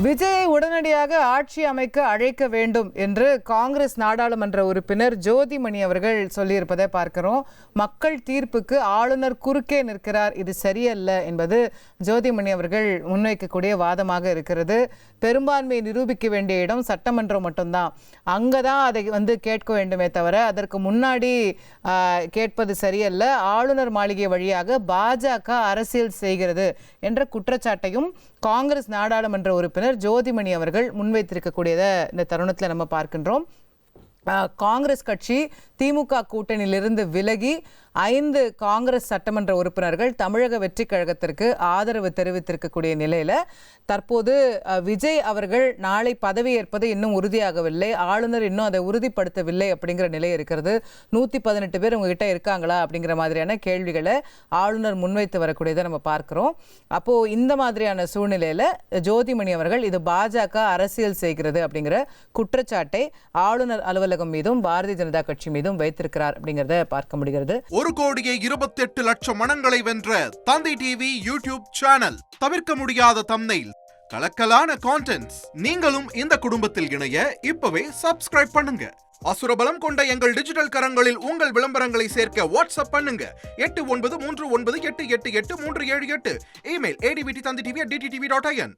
விஜயை உடனடியாக ஆட்சி அமைக்க அழைக்க வேண்டும் என்று காங்கிரஸ் நாடாளுமன்ற உறுப்பினர் ஜோதிமணி அவர்கள் சொல்லியிருப்பதை பார்க்கிறோம். மக்கள் தீர்ப்புக்கு ஆளுநர் குறுக்கே நிற்கிறார், இது சரியல்ல என்பது ஜோதிமணி அவர்கள் முன்வைக்கக்கூடிய வாதமாக இருக்கிறது. பெரும்பான்மையை நிரூபிக்க வேண்டிய இடம் சட்டமன்றம் மட்டும்தான், அங்கதான் அதை கேட்க வேண்டுமே தவிர அதற்கு முன்னாடி கேட்பது சரியல்ல. ஆளுநர் மாளிகை வழியாக பாஜக அரசியல் செய்கிறது என்ற குற்றச்சாட்டையும் காங்கிரஸ் நாடாளுமன்ற உறுப்பினர் ஜோதிமணி அவர்கள் முன்வைத்திருக்கக்கூடியதை இந்த தருணத்தில் நம்ம பார்க்கின்றோம். காங்கிரஸ் கட்சி திமுக கூட்டணியிலிருந்து விலகி 5 காங்கிரஸ் சட்டமன்ற உறுப்பினர்கள் தமிழக வெற்றி கழகத்திற்கு ஆதரவு தெரிவித்திருக்கக்கூடிய நிலையில தற்போது விஜய் அவர்கள் நாளை பதவியேற்பது இன்னும் உறுதியாகவில்லை, ஆளுநர் இன்னும் அதை உறுதிப்படுத்தவில்லை அப்படிங்கிற நிலை இருக்கிறது. 118 பேர் உங்ககிட்ட இருக்காங்களா அப்படிங்கிற மாதிரியான கேள்விகளை ஆளுநர் முன்வைத்து வரக்கூடியதை நம்ம பார்க்கிறோம். அப்போ இந்த மாதிரியான சூழ்நிலையில ஜோதிமணி அவர்கள் இது பாஜக அரசியல் செய்கிறது அப்படிங்கிற குற்றச்சாட்டை ஆளுநர் அலுவலகம் மீதும் பாரதிய ஜனதா கட்சி மீதும் வைத்திருக்கிறார் அப்படிங்கிறத பார்க்க முடிகிறது. 1,28,00,000 மனங்களை வென்ற தந்தி டிவி யூடியூப் சேனல். தவிர்க்க முடியாத தம்ப்நெயில், கலக்கலான கான்டென்ட்ஸ். நீங்களும் இந்த குடும்பத்தில் இணைய இப்பவே சப்ஸ்கிரைப் பண்ணுங்க. அசுரபலம் கொண்ட எங்கள் டிஜிட்டல் கரங்களில் உங்கள் விளம்பரங்களை சேர்க்க வாட்ஸ்அப் பண்ணுங்க. 8939888838. Email advtthanditv@dttv.in.